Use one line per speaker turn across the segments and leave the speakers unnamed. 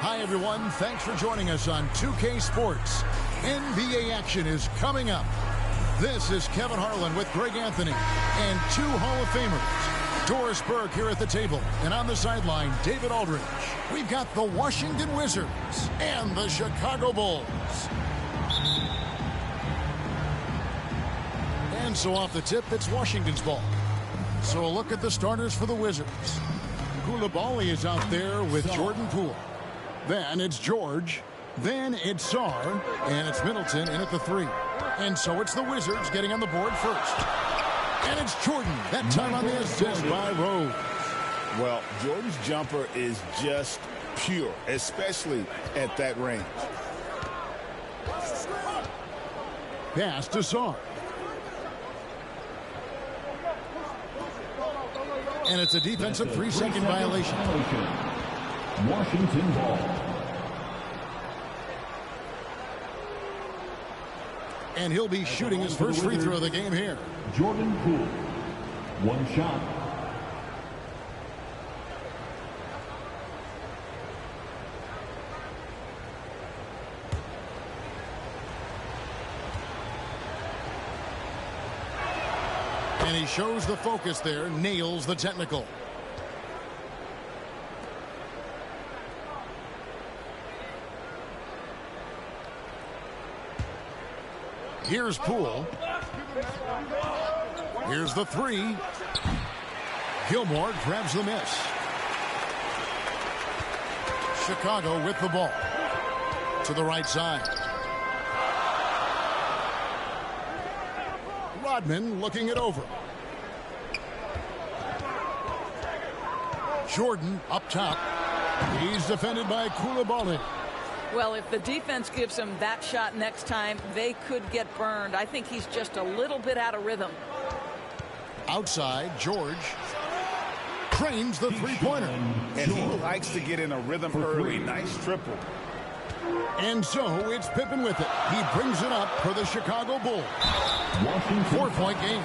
Hi, everyone. Thanks for joining us on 2K Sports. NBA action is coming up. This is Kevin Harlan with Greg Anthony and two Hall of Famers. Doris Burke here at the table, and on the sideline, David Aldridge. We've got the Washington Wizards and the Chicago Bulls. And so off the tip, it's Washington's ball. So a look at the starters for the Wizards. Coulibaly is out there with Jordan Poole. Then it's George. Then it's Sarr. And it's Middleton in at the 3. And so it's the Wizards getting on the board first. And it's Jordan. That time on the assist by Rose.
Well, Jordan's jumper is just pure, especially at that range.
Pass to Sarr. And it's a defensive 3-second violation.
Washington ball.
And he'll be shooting his first free throw of the game here.
Jordan Poole. One shot.
And he shows the focus there, nails the technical. Here's Poole. Here's the 3. Gilmore grabs the miss. Chicago with the ball. To the right side. Rodman looking it over. Jordan up top. He's defended by Coulibaly.
Well, if the defense gives him that shot next time, they could get burned. I think he's just a little bit out of rhythm.
Outside, George cranes the three-pointer.
And he likes to get in a rhythm early. Nice triple.
And so it's Pippen with it. He brings it up for the Chicago Bulls. 4-point game.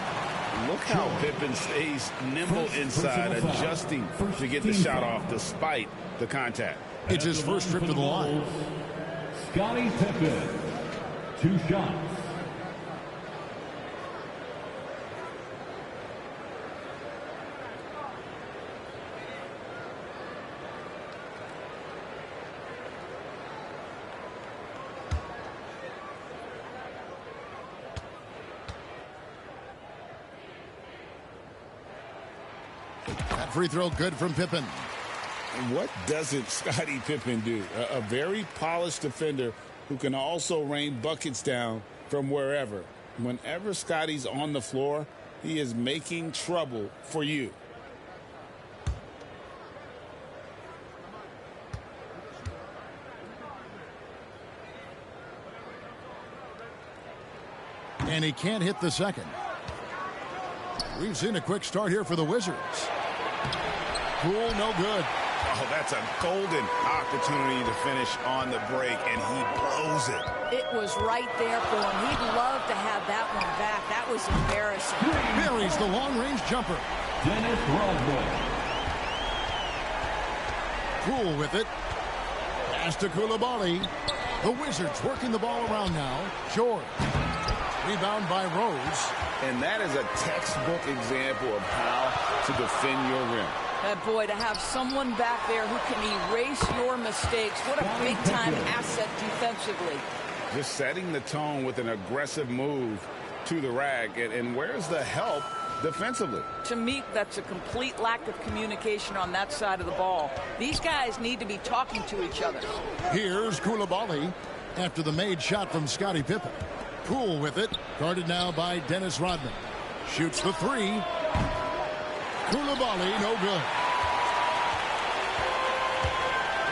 Look how Pippen stays nimble inside, adjusting to get the shot off despite the contact.
It's his first trip to the line.
Scottie Pippen. 2 shots.
That free throw good from Pippen.
And what doesn't Scottie Pippen do? A very polished defender who can also rain buckets down from wherever. Whenever Scottie's on the floor, he is making trouble for you.
And he can't hit the second. We've seen a quick start here for the Wizards. Poole, no good.
Oh, that's a golden opportunity to finish on the break, and he blows it.
It was right there for him. He'd love to have that one back. That was embarrassing.
Buries the long-range jumper.
Dennis Rodman.
Poole with it. Pass to Coulibaly. The Wizards working the ball around now. George. Rebound by Rose.
And that is a textbook example of how to defend your rim.
Boy, to have someone back there who can erase your mistakes. What a big-time asset defensively.
Just setting the tone with an aggressive move to the rack. And where's the help defensively?
To me, that's a complete lack of communication on that side of the ball. These guys need to be talking to each other.
Here's Coulibaly after the made shot from Scottie Pippen. Poole with it. Guarded now by Dennis Rodman. Shoots the three. Coulibaly, no good.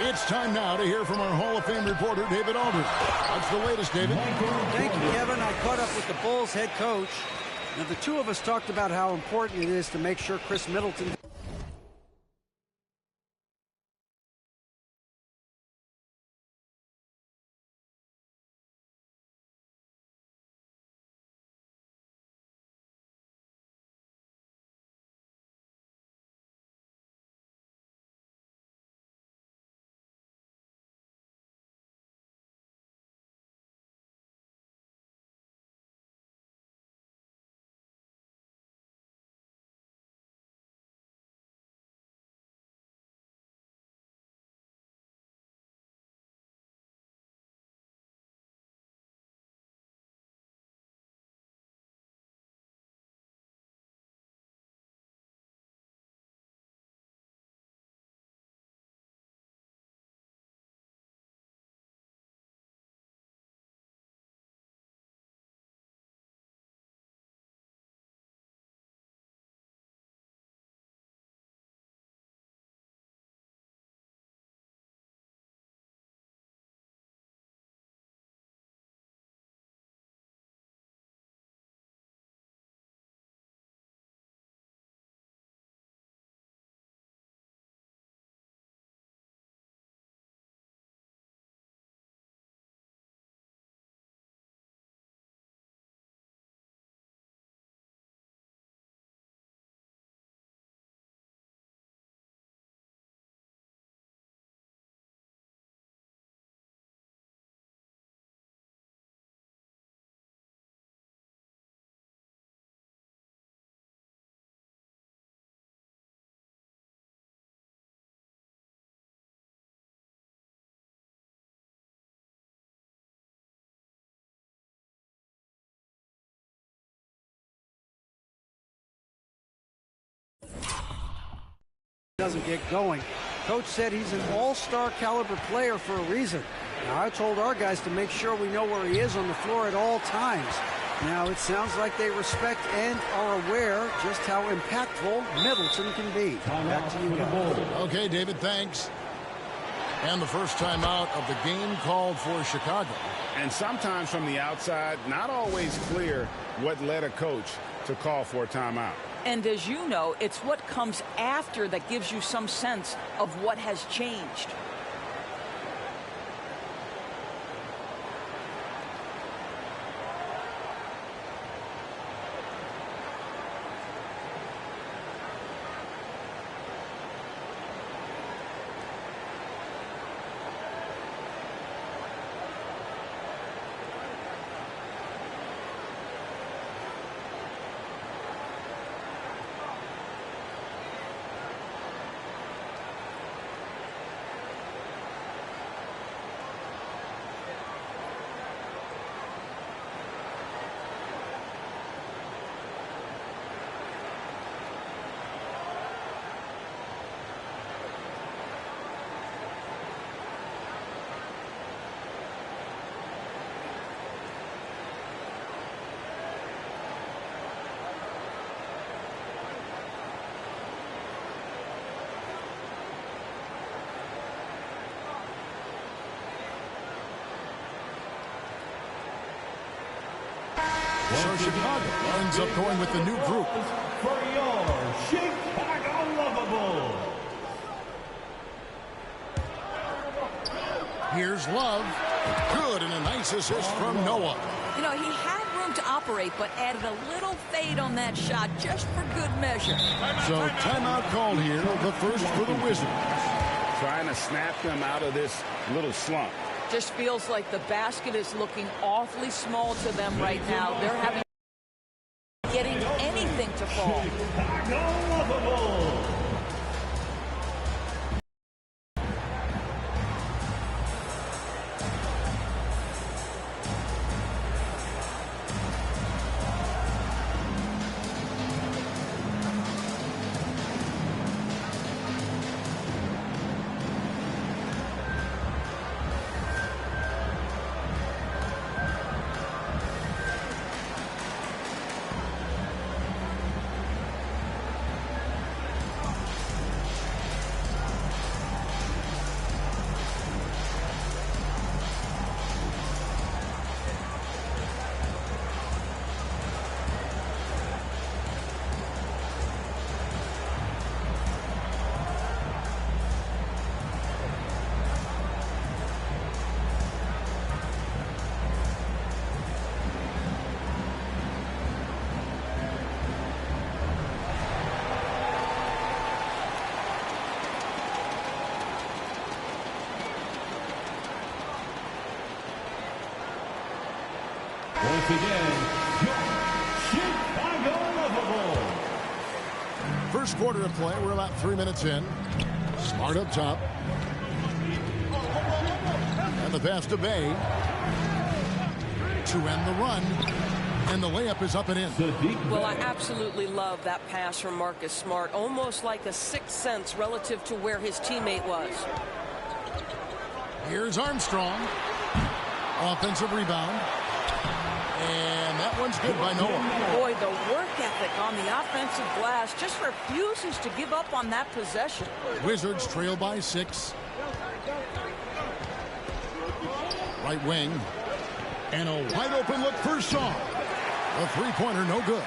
It's time now to hear from our Hall of Fame reporter, David Aldridge. What's the latest, David?
Thank you, Kevin. I caught up with the Bulls head coach. Now, the two of us talked about how important it is to make sure Chris Middleton doesn't get going. Coach said he's an all-star caliber player for a reason. Now, I told our guys to make sure we know where he is on the floor at all times. Now, it sounds like they respect and are aware just how impactful Middleton can be. Back to you guys.
Okay, David, thanks. And the first timeout of the game called for Chicago.
And sometimes from the outside, not always clear what led a coach to call for a timeout.
And as you know, it's what comes after that gives you some sense of what has changed.
So Chicago ends up going with the new group.
For your Chicago Lovables.
Here's Love. Good, and a nice assist from Noah.
You know, he had room to operate, but added a little fade on that shot just for good measure.
So timeout called here, the first for the Wizards.
Trying to snap them out of this little slump.
Just feels like the basket is looking awfully small to them right now. They're having getting anything to fall.
Chicago Lovables. Once again, Chicago Lovables.
First quarter of play, we're about 3 minutes in. Smart up top. And the pass to Bay. To end the run. And the layup is up and in.
Well, I absolutely love that pass from Marcus Smart. Almost like a sixth sense relative to where his teammate was.
Here's Armstrong. Offensive rebound. And that one's good by Noah.
Boy, the work ethic on the offensive glass just refuses to give up on that possession.
Wizards trail by 6. Right wing. And a wide open look for Shaw. A three-pointer, no good.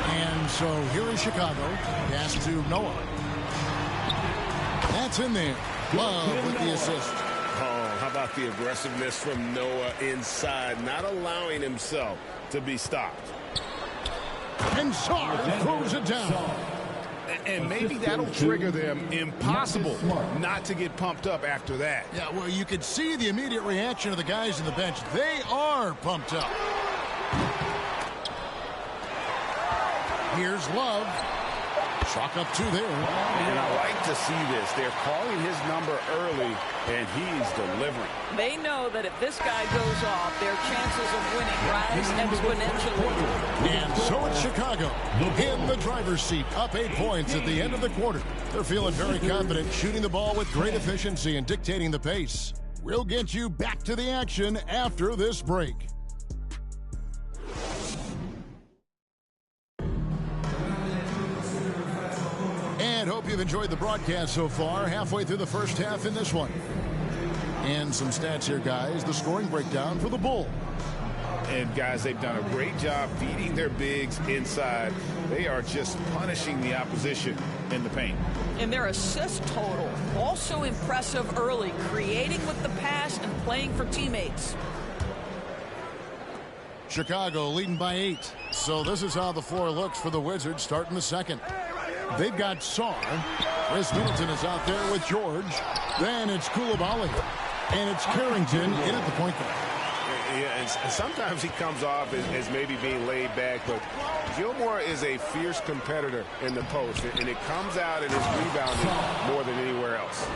And so here is Chicago. Pass to Noah. That's in there. Love with the assist.
Oh, how about the aggressiveness from Noah inside, not allowing himself to be stopped.
And Shaw throws it down.
And maybe that'll trigger them. Impossible not to get pumped up after that.
Yeah, well, you could see the immediate reaction of the guys on the bench. They are pumped up. Here's Love. Chalk up 2 there.
And I like to see this. They're calling his number early, and he's delivering.
They know that if this guy goes off, their chances of winning rise exponentially.
And so it's Chicago in the driver's seat, up 8 points at the end of the quarter. They're feeling very confident, shooting the ball with great efficiency and dictating the pace. We'll get you back to the action after this break. And hope you've enjoyed the broadcast so far. Halfway through the first half in this one. And some stats here, guys. The scoring breakdown for the Bull.
And, guys, they've done a great job feeding their bigs inside. They are just punishing the opposition in the paint.
And their assist total, also impressive early, creating with the pass and playing for teammates.
Chicago leading by 8. So this is how the floor looks for the Wizards starting the second. They've got Sarr. Chris Middleton is out there with George. Then it's Koulibaly. And it's Carrington in at the point guard.
Yeah, and sometimes he comes off as maybe being laid back, but Gilmore is a fierce competitor in the post, and it comes out in his rebounding more than anywhere else.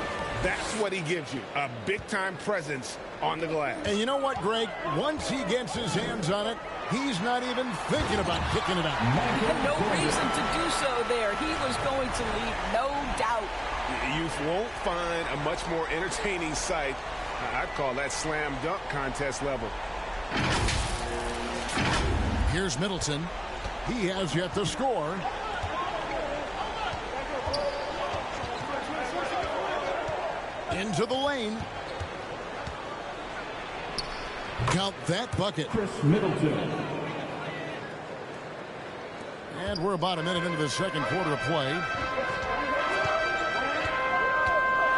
That's what he gives you, a big-time presence on the glass.
And you know what, Greg? Once he gets his hands on it, he's not even thinking about kicking it out.
And no reason to do so there. He was going to lead, no doubt.
You won't find a much more entertaining sight. I'd call that slam dunk contest level.
Here's Middleton. He has yet to score. Into the lane. Count that bucket.
Chris Middleton.
And we're about a minute into the second quarter of play.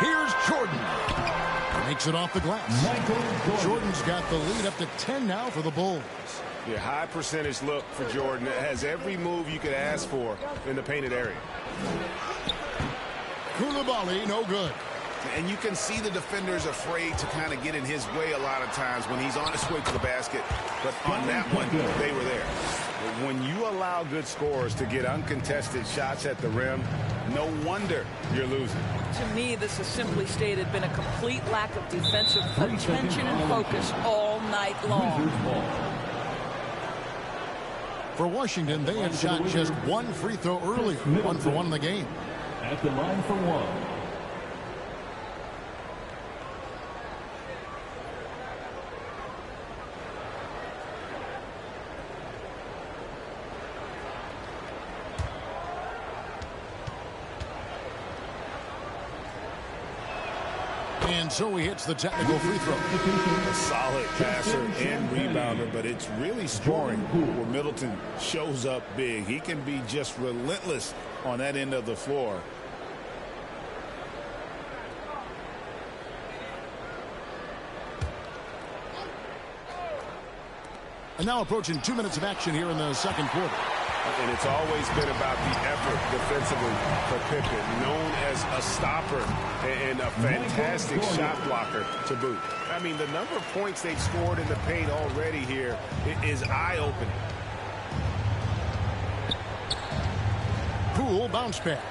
Here's Jordan. Makes it off the glass. Jordan's got the lead up to 10 now for the Bulls.
Yeah, high percentage look for Jordan. It has every move you could ask for in the painted area.
Koulibaly, no good.
And you can see the defenders afraid to kind of get in his way a lot of times when he's on his way to the basket. But on that one, they were there.
When you allow good scorers to get uncontested shots at the rim, no wonder you're losing.
To me, this has simply stated been a complete lack of defensive attention and focus all night long.
For Washington, they had shot just one free throw earlier, 1 for 1 in the game.
At the line for one.
And so he hits the technical free throw.
A solid passer and rebounder, but it's really scoring where Middleton shows up big. He can be just relentless on that end of the floor.
And now approaching 2 minutes of action here in the second quarter.
And it's always been about the effort defensively for Pippen, known as a stopper and a fantastic shot blocker to boot. I mean, the number of points they've scored in the paint already here is eye-opening.
Poole bounce pass.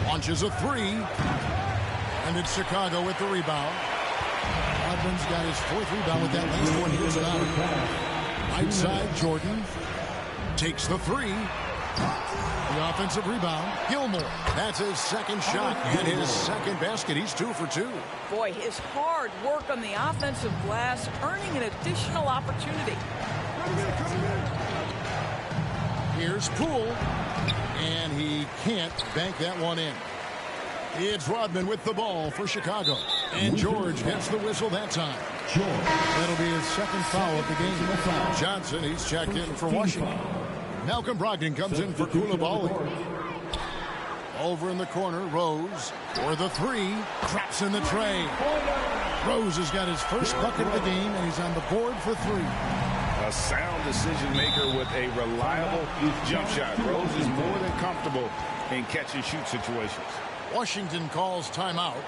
Launches a three. And it's Chicago with the rebound. Rodman's got his 4th rebound with that last one. He was out. Right side, Jordan. Takes the three. The offensive rebound. Gilmore. That's his second shot and his second basket. He's 2 for 2.
Boy, his hard work on the offensive glass earning an additional opportunity.
Here's Poole. And he can't bank that one in. It's Rodman with the ball for Chicago. And George gets the whistle that time. That'll be his second foul of the game. Johnson, he's checked in for Washington. Malcolm Brogdon comes in for Koulibaly. Over in the corner, Rose for the three. Traps in the tray. Rose has got his first bucket of the game, and he's on the board for 3.
A sound decision maker with a reliable jump shot. Rose is more than comfortable in catch and shoot situations.
Washington calls timeout.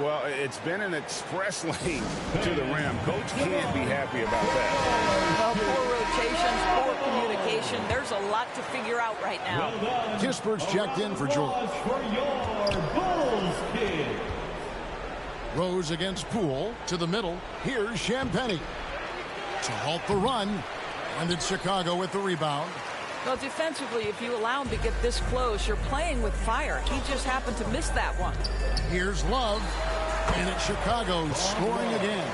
Well, it's been an express lane to the rim. Coach can't be happy about that.
Well, poor rotations, poor communication. There's a lot to figure out right now.
Kispert's checked in for George.
For your Bulls kid.
Rose against Poole to the middle. Here's Champagnie to halt the run. And it's Chicago with the rebound.
Well, defensively, if you allow him to get this close, you're playing with fire. He just happened to miss that one.
Here's Love. And it's Chicago scoring again.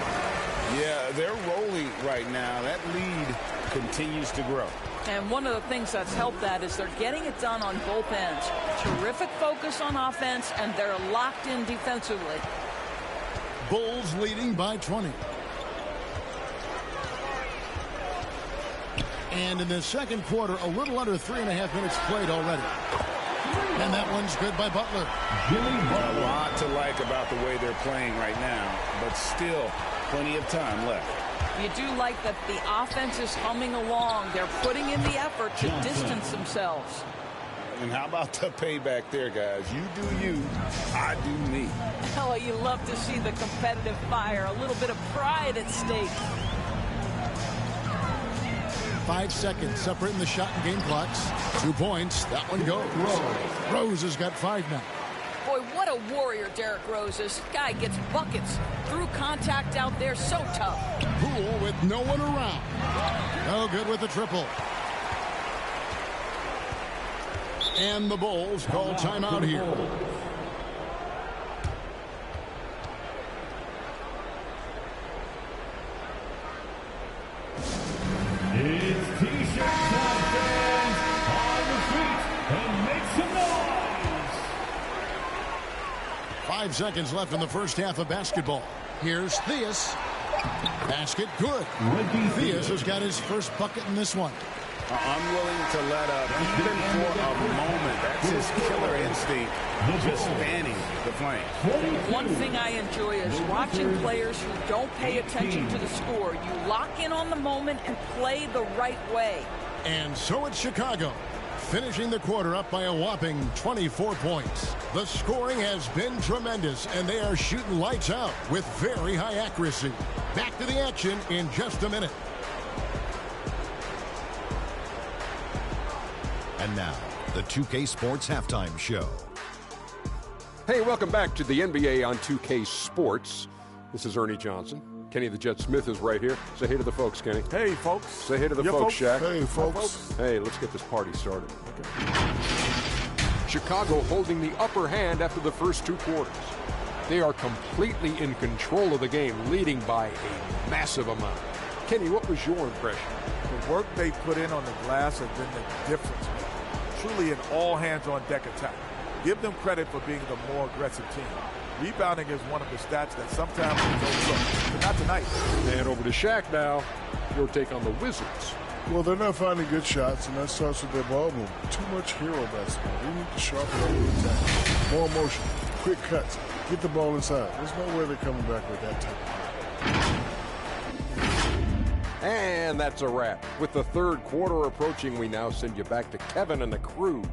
Yeah, they're rolling right now. That lead continues to grow.
And one of the things that's helped that is they're getting it done on both ends. Terrific focus on offense, and they're locked in defensively.
Bulls leading by 20. And in the second quarter, a little under 3.5 minutes played already. And that one's good by Butler.
A lot to like about the way they're playing right now, but still plenty of time left.
You do like that the offense is humming along. They're putting in the effort to distance themselves.
And how about the payback there, guys? You do you, I do me.
Oh, you love to see the competitive fire, a little bit of pride at stake.
5 seconds separating the shot and game clocks. 2 points. That one goes. Rose has got 5 now.
Boy, what a warrior Derrick Rose is. This guy gets buckets through contact out there. So tough.
Poole with no one around. No good with the triple. And the Bulls call timeout here.
It's T-shirt time, fans. On the feet and make some noise.
5 seconds left in the first half of basketball. Here's Theus. Basket good. Theus has got his first bucket in this one.
Unwilling to let up even for a moment. That's his killer instinct, just fanning the flame.
One thing I enjoy is watching players who don't pay attention to the score. You lock in on the moment and play the right way.
And so it's Chicago, finishing the quarter up by a whopping 24 points. The scoring has been tremendous, and they are shooting lights out with very high accuracy. Back to the action in just a minute.
And now, the 2K Sports Halftime Show.
Hey, welcome back to the NBA on 2K Sports. This is Ernie Johnson. Kenny the Jet Smith is right here. Say hey to the folks, Kenny.
Hey, folks.
Say hey to the folks, Shaq.
Hey, folks.
Hey, let's get this party started. Okay. Chicago holding the upper hand after the first two quarters. They are completely in control of the game, leading by a massive amount. Kenny, what was your impression?
The work they put in on the glass has been the difference. Truly an all-hands-on-deck attack. Give them credit for being the more aggressive team. Rebounding is one of the stats that sometimes is overlooked, but not tonight.
And over to Shaq now. Your take on the Wizards.
Well, they're not finding good shots, and that starts with their ball movement. Too much hero basketball. They need to sharpen up the attack. More motion, quick cuts, get the ball inside. There's no way they're coming back with that type of play.
And that's a wrap. With the third quarter approaching, we now send you back to Kevin and the crew.